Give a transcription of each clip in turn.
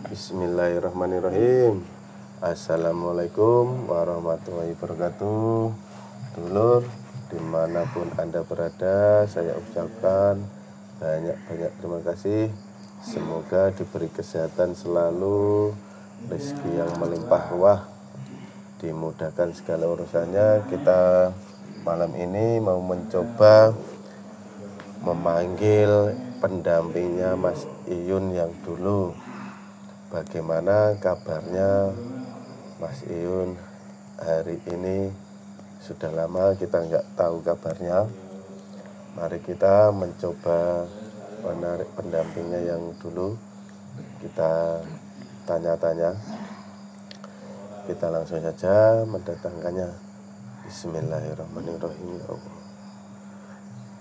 Bismillahirrahmanirrahim. Assalamualaikum warahmatullahi wabarakatuh. Dulur, dimanapun Anda berada, saya ucapkan banyak-banyak terima kasih. Semoga diberi kesehatan selalu, rezeki yang melimpah ruah, dimudahkan segala urusannya. Kita malam ini mau mencoba memanggil pendampingnya Mas Iyun yang dulu. Bagaimana kabarnya Mas Iyun hari ini? Sudah lama kita nggak tahu kabarnya. Mari kita mencoba menarik pendampingnya yang dulu. Kita tanya-tanya. Kita langsung saja mendatangkannya. Bismillahirrahmanirrahim. Ya Allah,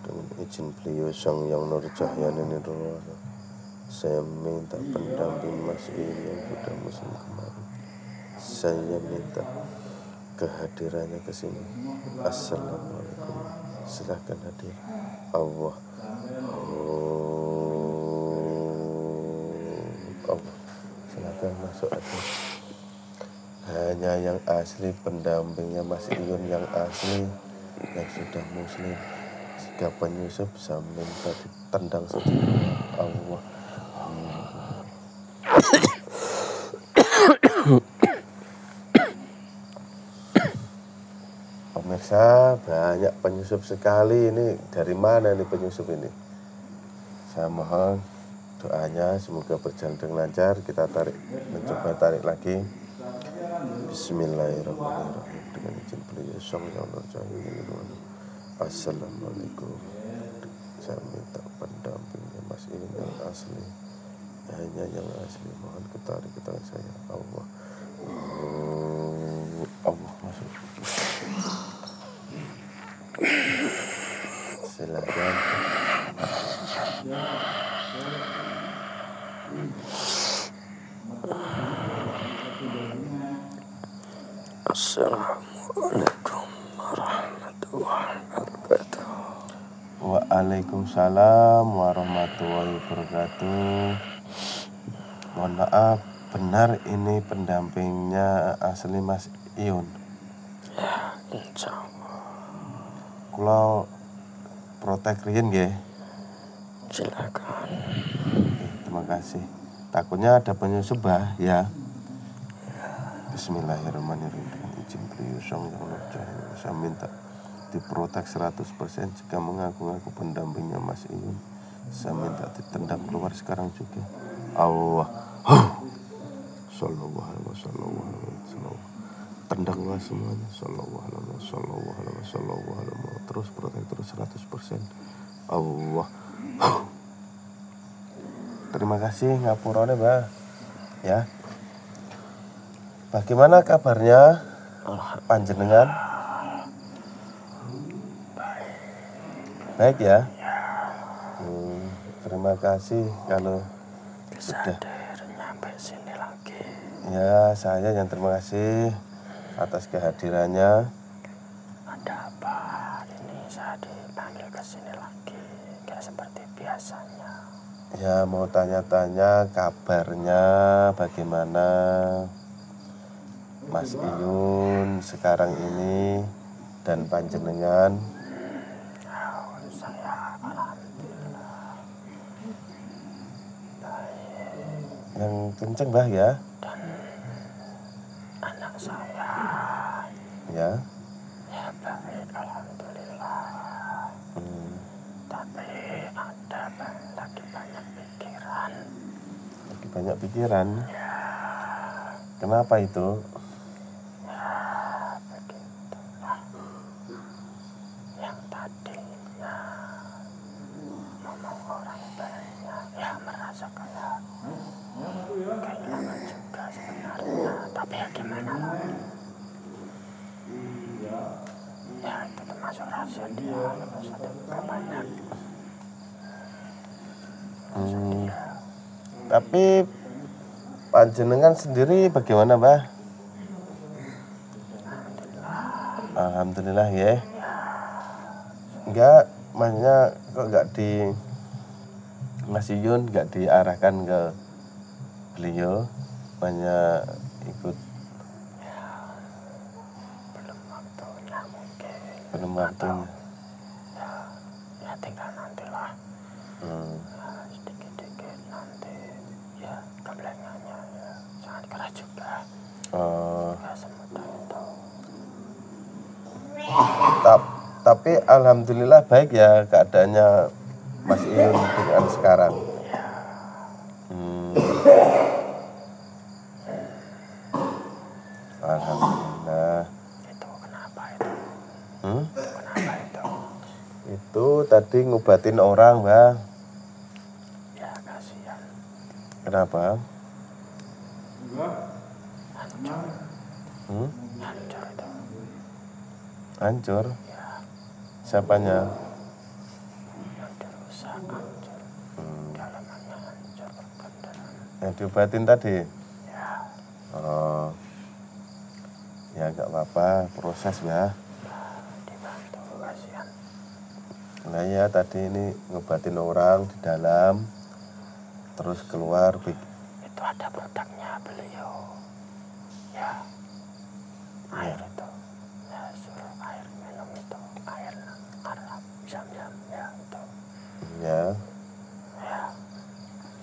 dengan izin beliau Sang Yang Nur Cahya Nirwana, saya minta pendamping Mas Iyun yang sudah muslim kemarin. Saya minta kehadirannya ke sini. Assalamualaikum. Silahkan hadir. Allah. Allah. Silahkan masuk aja. Hanya yang asli pendampingnya Mas Iyun yang asli yang sudah muslim. Jika penyusup saya minta ditendang saja. Allah. Pemirsa, banyak penyusup sekali ini. Dari mana nih penyusup ini? Saya mohon doanya semoga berjalan dengan lancar. Kita mencoba tarik lagi. Bismillahirrahmanirrahim. Dengan izin beliau Sang Yang Nur Cahya Nirwana. Assalamualaikum. Saya minta pendampingnya Mas Iyun yang asli. Hanya yang asli. Mohon ketarik ke tangan saya. Allah. Allah masuk. Silakan. Assalamualaikum warahmatullahi wabarakatuh. Waalaikumsalam warahmatullahi wabarakatuh. Mohon maaf, benar ini pendampingnya asli Mas Iyun? Ya, insya Allah. Kalau protek riyen nggih. Silakan. Terima kasih. Takutnya ada penyusup ya. Bismillahirrahmanirrahim. Dengan izin beliau Sang Yang Nur Cahya, saya minta diprotek 100%. Jika mengaku-ngaku pendampingnya Mas Iyun, saya minta ditendang keluar sekarang juga. Allah. Sallallahu alaihi wasallam. Tendanglah semuanya. Sallallahu alaihi wasallam. Terus protek terus 100%. Allah. Terima kasih ngapurane, Mbak. Ya. Bagaimana kabarnya panjenengan? Baik ya. Terima kasih kalau sudah nyampe sini lagi. Ya, saya yang terima kasih atas kehadirannya. Ada apa? Ini saya dipanggil ke sini lagi. Gak seperti biasanya. Ya, mau tanya-tanya kabarnya bagaimana Mas Iyun sekarang ini dan panjenengan. Saya alhamdulillah baik. Yang kenceng Mbah ya. Dan anak saya Ya. ya baik alhamdulillah. Tapi ada lagi banyak pikiran. Lagi banyak pikiran. Ya. Kenapa itu? Ya begitulah. Yang tadinya ngomong orang banyak, ya merasa kayak kehilangan juga sebenarnya. Tapi ya gimana lagi? Ya itu termasuk rahasia dia, kalau sudah buka banyak. Tapi panjenengan sendiri bagaimana, Mbah? Alhamdulillah ya. Enggak, maksudnya kok enggak di Mas Iyun enggak diarahkan ke beliau banyak ikut? Belum waktunya mungkin. Belum waktunya. Ya tinggal nantilah. Sedikit-sedikit nanti ya gamblengannya ya sangat keras juga. Gak semudah itu. Tapi alhamdulillah baik ya keadaannya Mas Iyun dengan sekarang. Alhamdulillah. Itu kenapa itu? Kenapa itu? Itu tadi ngobatin orang, Bang. Ya kasihan. Kenapa? Hancur. Hancur itu. Hancur? Ya. Siapanya? Yang dirusak hancur. Dalamannya hancur berkendaraan. Yang diobatin tadi? Ya. Oh. Ya nggak apa-apa, proses ya. Dibantu kasihan. Nah ya tadi ini ngobatin orang di dalam, terus keluar. Itu ada produknya beliau. Ya. Air itu. Ya suruh air minum itu. Air Arab. Zam-zam ya itu. Ya. Ya.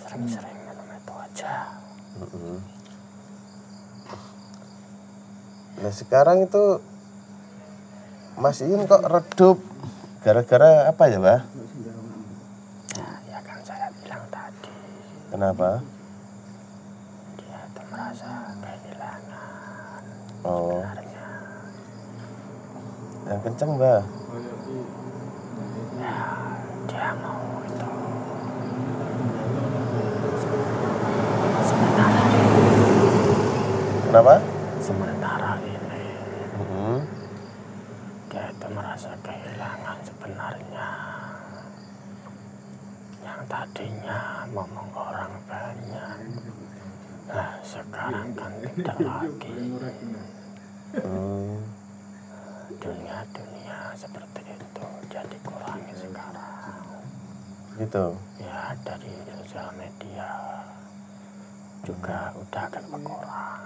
Sering-sering minum itu aja. Nah sekarang itu Mas Iyun kok redup? Gara-gara apa ya, Mbak? Ya kan saya bilang tadi. Kenapa? Dia itu merasa kehilangan. Oh, Sebenarnya. yang kenceng, Mbak. Ya dia mau itu. Sementara Kenapa? sementara ini dia itu merasa kehilangan sebenarnya. Yang tadinya ngomong orang banyak, nah sekarang kan tidak lagi. Dunia seperti itu jadi kurangi sekarang. Gitu. Ya dari sosial media juga udah agak berkurang.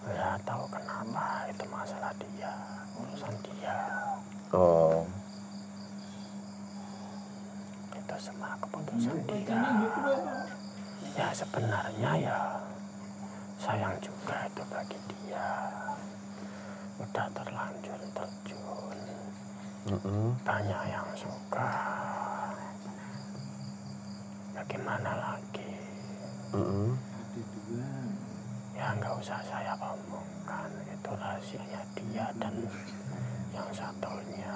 Ya tahu kenapa, itu masalah dia, urusan dia. Oh, Itu semua keputusan dia. Ya sebenarnya ya sayang juga itu bagi dia. Udah terlanjur terjun. Banyak yang suka. Bagaimana lagi? Ya nggak usah saya omongkan, itu rahasianya dia dan yang satunya.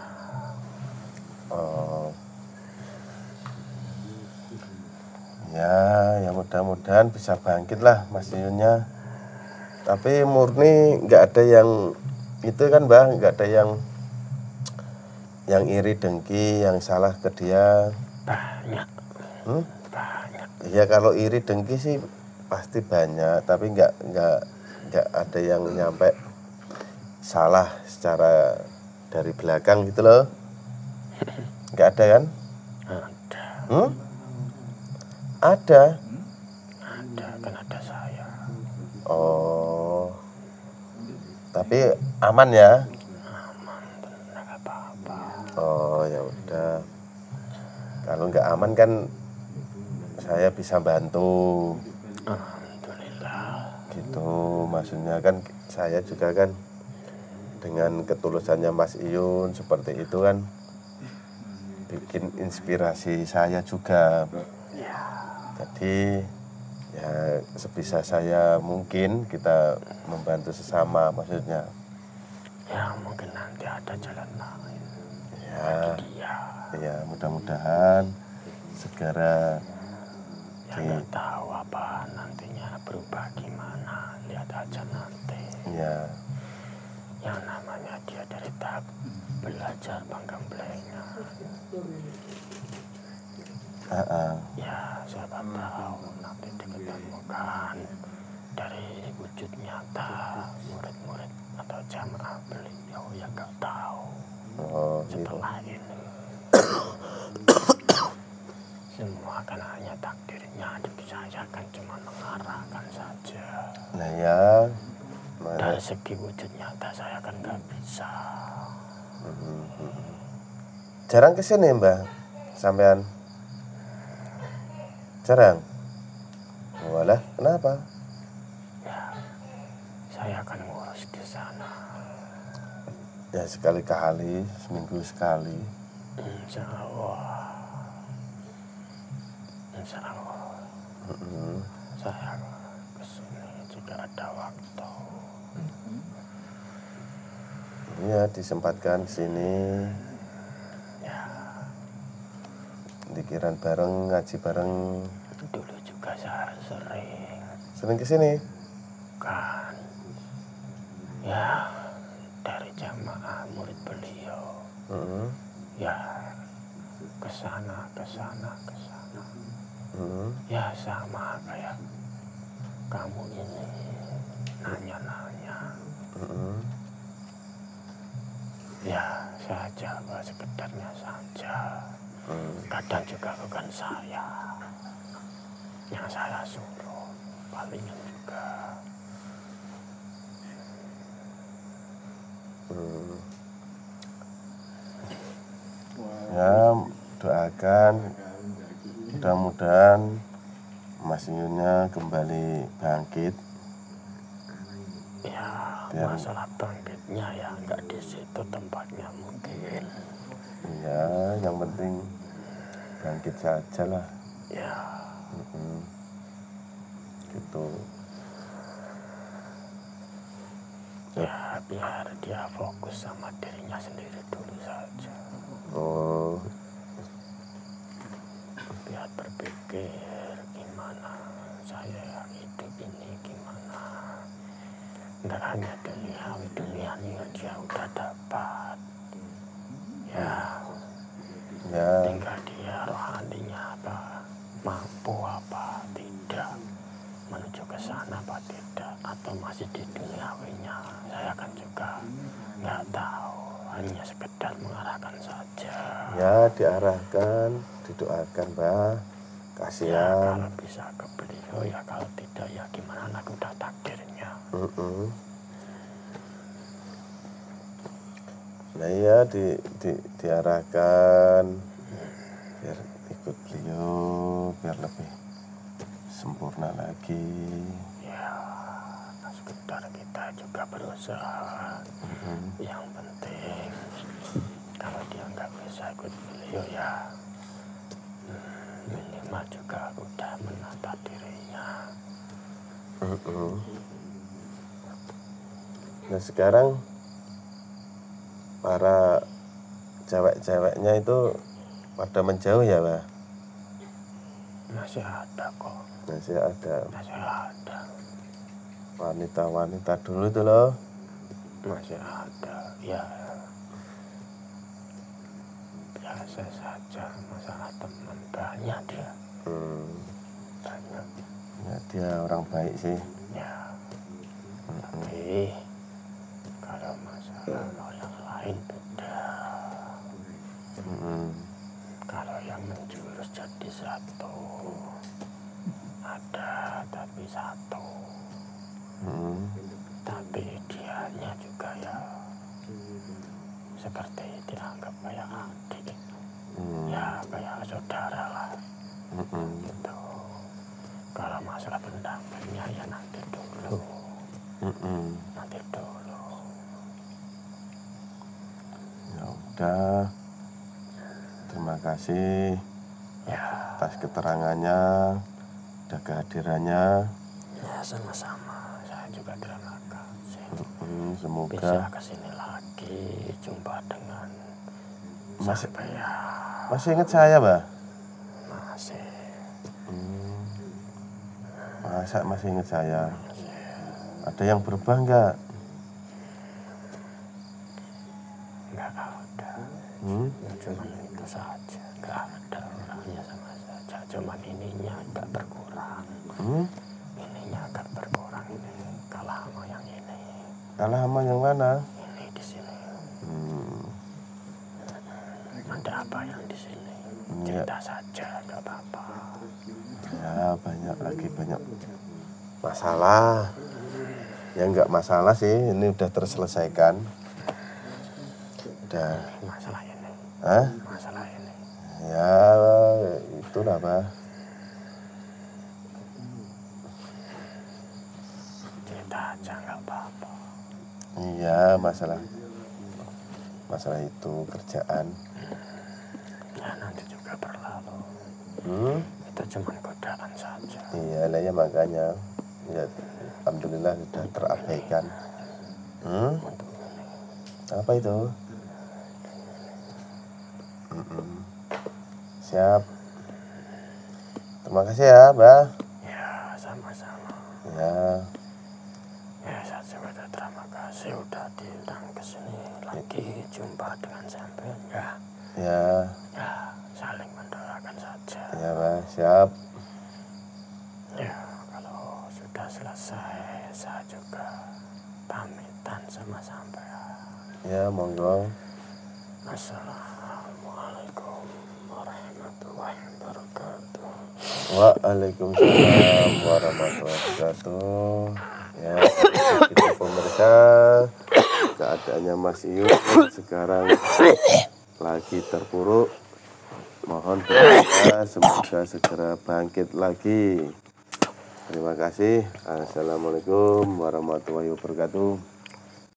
oh. Ya mudah-mudahan bisa bangkit lah Mas Iyunnya. Tapi murni nggak ada yang itu kan, Mbak, nggak ada yang iri dengki, yang salah ke dia. Banyak. Banyak. Ya kalau iri dengki sih pasti banyak, tapi nggak ada yang nyampe salah secara dari belakang gitu loh. Nggak ada kan? Ada. Ada. Ada, kan ada saya. Oh. Tapi aman ya? Aman, tidak apa-apa. Oh ya udah. Kalau nggak aman kan saya bisa bantu. Alhamdulillah. Gitu maksudnya kan saya juga kan dengan ketulusannya Mas Iyun seperti itu kan bikin inspirasi saya juga. Jadi ya sebisa saya mungkin kita membantu sesama maksudnya. Ya mungkin nanti ada jalan lain. Ya mudah-mudahan segera Ya nggak tahu apa nantinya berubah gimana, lihat aja nanti. Ya. Yang namanya dia dari tahap belajar penggamblengnya. Ya siapa tahu nanti diketemukan dari wujud nyata murid-murid atau jamaah beliau, ya nggak tahu. Setelah ini semua kan hanya takdirnya dipisahkan cuma mengarahkan saja. Nah ya, dari segi wujud nyata saya kan nggak bisa. Jarang kesini Mbah, sampean? Jarang? Walah, kenapa? Ya, saya akan ngurus di sana. Ya sekali-kali, seminggu sekali. Insya Allah. Insya Allah. Saya kesini jika ada waktu. Iya, disempatkan sini. Ya. Pikiran bareng, ngaji bareng. Dulu juga saya Sering kesini? Kan. Ya, dari jamaah murid beliau. Ya, kesana. Ya sama kayak kamu ini nanya-nanya. Ya, saya jawab sekedarnya saja. Kadang juga bukan saya yang saya suruh, palingan juga. Ya, doakan mudah-mudahan Mas Yunnya kembali bangkit. Ya, masalah bangkitnya ya nggak di situ tempatnya mungkin. Iya, yang penting bangkit saja lah. Ya. Gitu. Ya, biar dia fokus sama dirinya sendiri dulu saja. Oh. Biar berpikir gimana saya hidup ini gimana. Nggak hanya duniawi dia udah dapat. Ya. Tinggal dia rohaninya apa, mampu apa tidak, menuju ke sana apa tidak, atau masih di duniawinya. Saya kan juga nggak tahu, hanya sekedar mengarahkan saja. Ya, diarahkan, didoakan, Mbah. Kasihan. Ya, kalau bisa ke beliau, ya kalau tidak ya gimana, aku udah takdirnya. Nah iya, diarahkan biar ikut beliau, biar lebih sempurna lagi. Ya, sekedar kita juga berusaha. Yang penting kalau dia nggak bisa ikut beliau ya minimal juga udah menata dirinya. Nah sekarang para cewek-ceweknya itu pada menjauh ya, Pak? Masih ada kok. Masih ada. Masih ada. Wanita-wanita dulu itu loh. Masih ada. Ya. Biasa saja, masalah teman banyak dia. Banyak. Ya, dia orang baik sih. Ya. Tapi kalau masalah yang lain beda. Kalau yang menjurus jadi satu ada, tapi satu. Tapi dianya juga ya seperti dianggap kayak adik. Ya kayak saudara lah. Gitu. Kalau masalah pendapatnya ya nanti dulu. Nanti dulu. Ya udah. Terima kasih atas keterangannya, dan kehadirannya. Ya sama-sama. Saya juga terima kasih. Semoga bisa kesini lagi, jumpa dengan Masih ingat saya, Mbak? Masih. Masa masih ingat saya? Ada yang berubah nggak? Nggak ada. Cuman itu saja. Nggak ada orangnya sama saja. Cuman ininya agak berkurang. Ininya agak berkurang ini. Kalah sama yang ini. Kalah sama yang mana? Ini di sini. Ada apa yang di sini? Cerita saja, nggak apa-apa. Ya banyak masalah. Ya nggak masalah sih, ini udah terselesaikan. Udah. Masalah ini. Hah? Masalah ini. Ya itulah Pak. Cerita aja nggak apa-apa. Iya masalah itu kerjaan. Ya nanti juga berlalu. Itu cuma godaan saja. Iya, lah ya makanya. Ya, alhamdulillah sudah terabaikan. Apa itu? Siap. Terima kasih ya, Mbak. Ya, sama-sama. Ya. Ya, saya juga terima kasih udah diundang ke sini lagi jumpa dengan sampean ya. Ya. Ya, saling mendoakan saja. Ya, Mbak. Siap. Ya, kalau sudah selesai saya juga pamitan sama sampean. Ya, monggo. Assalamualaikum warahmatullahi wabarakatuh. Waalaikumsalam warahmatullahi wabarakatuh. Ya, itu pemirsa, keadaannya Mas Iyut sekarang lagi terpuruk. Mohon doanya semoga segera bangkit lagi. Terima kasih. Assalamualaikum warahmatullahi wabarakatuh.